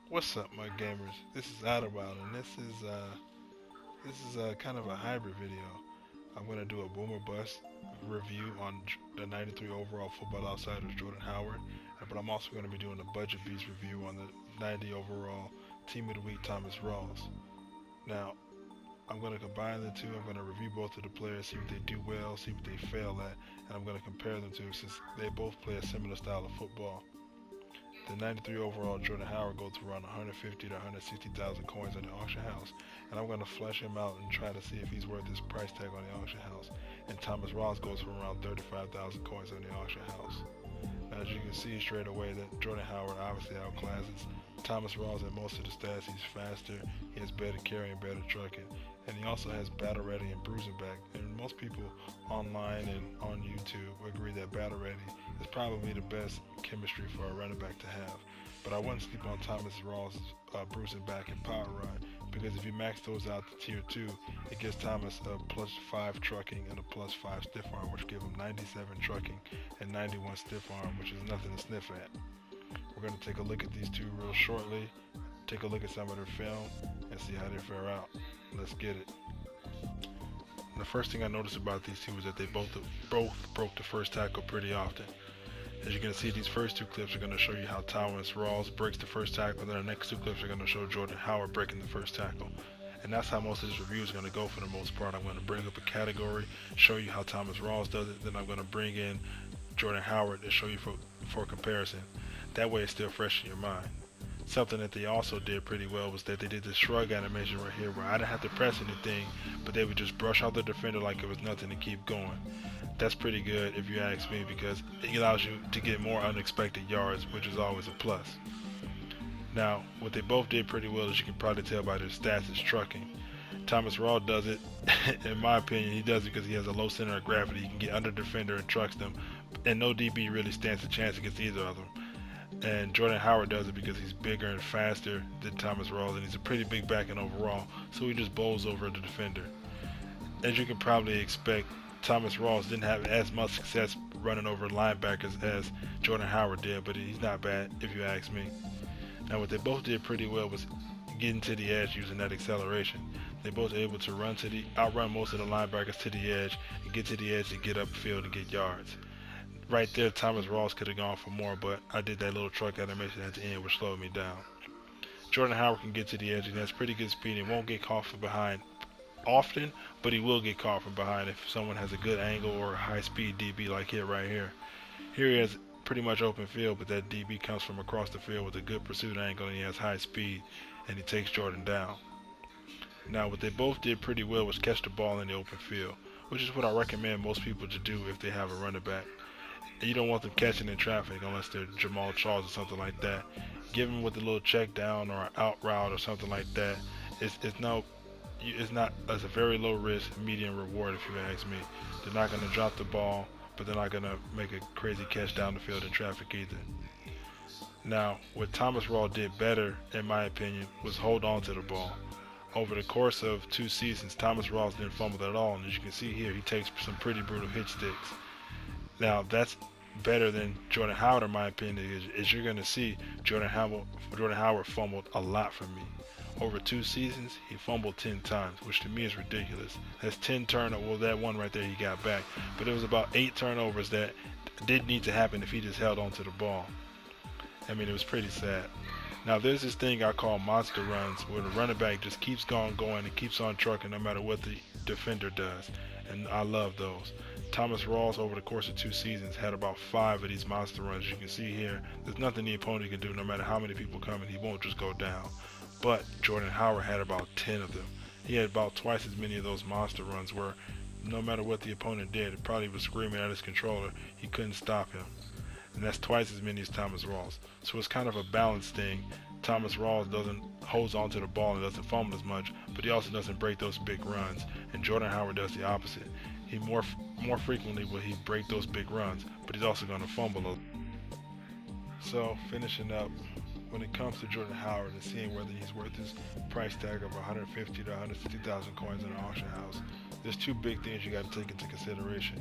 What's up, my gamers? This is IDOLWILD, and this is kind of a hybrid video. I'm gonna do a boom or bust review on the '93 overall Football Outsiders Jordan Howard, but I'm also gonna be doing a budget beast review on the '90 overall Team of the Week Thomas Rawls. Now, I'm gonna combine the two. I'm gonna review both of the players, see what they do well, see what they fail at, and I'm gonna compare them to since they both play a similar style of football. The '93 overall Jordan Howard goes for around 150 to 160,000 coins on the auction house, and I'm going to flesh him out and try to see if he's worth his price tag on the auction house. And Thomas Rawls goes for around 35,000 coins on the auction house. Now, as you can see straight away, that Jordan Howard obviously outclasses Thomas Rawls in most of the stats. He's faster, he has better carrying, better trucking, and he also has battle ready and bruising back. And most people online and on YouTube agree that battle ready is probably the best chemistry for a running back to have. But I wouldn't sleep on Thomas Rawls' bruising back and power run, because if you max those out to tier 2, it gives Thomas a plus 5 trucking and a plus 5 stiff arm, which give him 97 trucking and 91 stiff arm, which is nothing to sniff at. We're going to take a look at these two real shortly, take a look at some of their film, and see how they fare out. Let's get it. The first thing I noticed about these two is that they both broke the first tackle pretty often. As you can see, these first two clips are going to show you how Thomas Rawls breaks the first tackle, and then the next two clips are going to show Jordan Howard breaking the first tackle. And that's how most of this review is going to go for the most part. I'm going to bring up a category, show you how Thomas Rawls does it, then I'm going to bring in Jordan Howard to show you for comparison. That way it's still fresh in your mind. Something that they also did pretty well was that they did this shrug animation right here where I didn't have to press anything, but they would just brush out the defender like it was nothing to keep going. That's pretty good if you ask me, because it allows you to get more unexpected yards, which is always a plus. Now, what they both did pretty well, as you can probably tell by their stats, is trucking. Thomas Rawls does it, in my opinion, he does it because he has a low center of gravity. He can get under the defender and trucks them, and no DB really stands a chance against either of them. And Jordan Howard does it because he's bigger and faster than Thomas Rawls, and he's a pretty big back end overall, so he just bowls over the defender. As you can probably expect, Thomas Rawls didn't have as much success running over linebackers as Jordan Howard did, but he's not bad if you ask me. Now, what they both did pretty well was getting to the edge using that acceleration. They both were able to outrun most of the linebackers to the edge and get to the edge to get upfield and get yards. Right there, Thomas Rawls could have gone for more, but I did that little truck animation at the end, which slowed me down. Jordan Howard can get to the edge and has pretty good speed and won't get caught from behind often, but he will get caught from behind if someone has a good angle or a high speed DB like here right here. Here he has pretty much open field, but that DB comes from across the field with a good pursuit angle and he has high speed and he takes Jordan down. Now, what they both did pretty well was catch the ball in the open field, which is what I recommend most people to do if they have a running back. And you don't want them catching in traffic unless they're Jamal Charles or something like that. Give them with a little check down or an out route or something like that. It's a very low risk, medium reward if you ask me. They're not going to drop the ball, but they're not going to make a crazy catch down the field in traffic either. Now, what Thomas Rawls did better, in my opinion, was hold on to the ball. Over the course of 2 seasons, Thomas Rawls didn't fumble at all, and as you can see here, he takes some pretty brutal hit sticks. Now, that's better than Jordan Howard, in my opinion. As you're going to see, Jordan Howard fumbled a lot from me. Over 2 seasons, he fumbled 10 times, which to me is ridiculous. That's 10 turnovers. Well, that one right there he got back, but it was about 8 turnovers that didn't need to happen if he just held on to the ball. I mean, it was pretty sad. Now, there's this thing I call monster runs, where the running back just keeps going and keeps on trucking no matter what the defender does, and I love those. Thomas Rawls, over the course of 2 seasons, had about 5 of these monster runs. You can see here, there's nothing the opponent can do. No matter how many people come in, he won't just go down. But Jordan Howard had about 10 of them. He had about twice as many of those monster runs where no matter what the opponent did, it probably was screaming at his controller, he couldn't stop him. And that's twice as many as Thomas Rawls. So it's kind of a balance thing. Thomas Rawls holds on to the ball and doesn't fumble as much, but he also doesn't break those big runs. And Jordan Howard does the opposite. He more frequently will he break those big runs, but he's also going to fumble. So finishing up, when it comes to Jordan Howard and seeing whether he's worth his price tag of 150 to 160,000 coins in the auction house, there's 2 big things you got to take into consideration.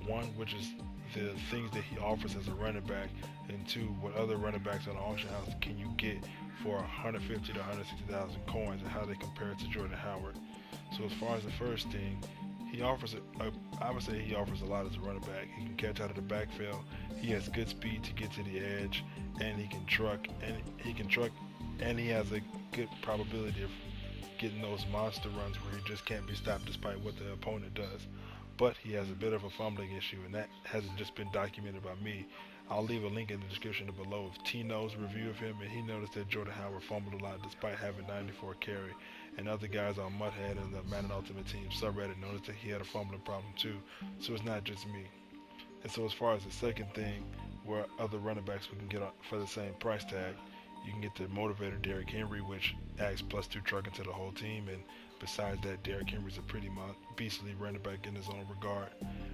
One, which is the things that he offers as a running back, And two, what other running backs on the auction house can you get for 150 to 160,000 coins, and how they compare to Jordan Howard. So as far as the first thing, he offers I would say he offers a lot as a running back. He can catch out of the backfield. He has good speed to get to the edge, and he can truck, and he has a good probability of getting those monster runs where he just can't be stopped despite what the opponent does. But he has a bit of a fumbling issue, and that hasn't just been documented by me. I'll leave a link in the description below of TIno's review of him, and he noticed that Jordan Howard fumbled a lot despite having 94 carry. And other guys on Mudhead and the Madden Ultimate Team subreddit noticed that he had a fumbling problem too. So it's not just me. And so as far as the second thing, where other running backs we can get for the same price tag, you can get the motivator Derrick Henry, which adds +2 trucking to the whole team. And besides that, Derrick Henry's a pretty beastly running back in his own regard.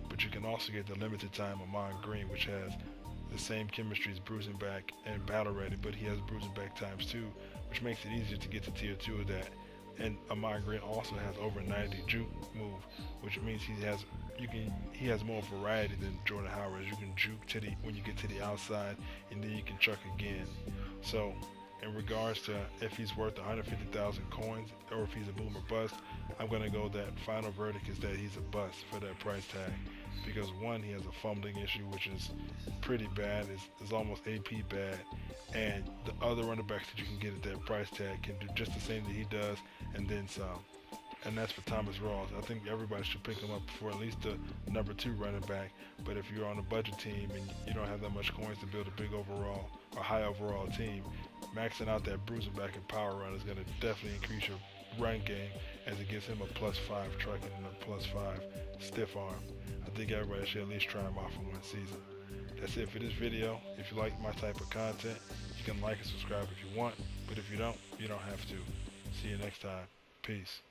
But you can also get the limited time Ahman Green, which has the same chemistry as bruising back and battle ready, but he has bruising back ×2, which makes it easier to get to tier 2 of that. And Ahman Green also has over 90 juke move, which means he has more variety than Jordan Howard. You can juke to when you get to the outside, and then you can truck again. So in regards to if he's worth 150,000 coins or if he's a boomer bust, I'm gonna go that final verdict is that he's a bust for that price tag. Because one, he has a fumbling issue, which is pretty bad. It's almost AP bad. And the other running backs that you can get at that price tag can do just the same that he does, and then some. And that's for Thomas Rawls. I think everybody should pick him up for at least the number 2 running back. But if you're on a budget team and you don't have that much coins to build a big overall or high overall team, maxing out that bruising back and power run is going to definitely increase your run game, as it gives him a +5 trucking and a +5 stiff arm. I think everybody should at least try him out for one season. That's it for this video. If you like my type of content, you can like and subscribe if you want, but if you don't have to. See you next time. Peace.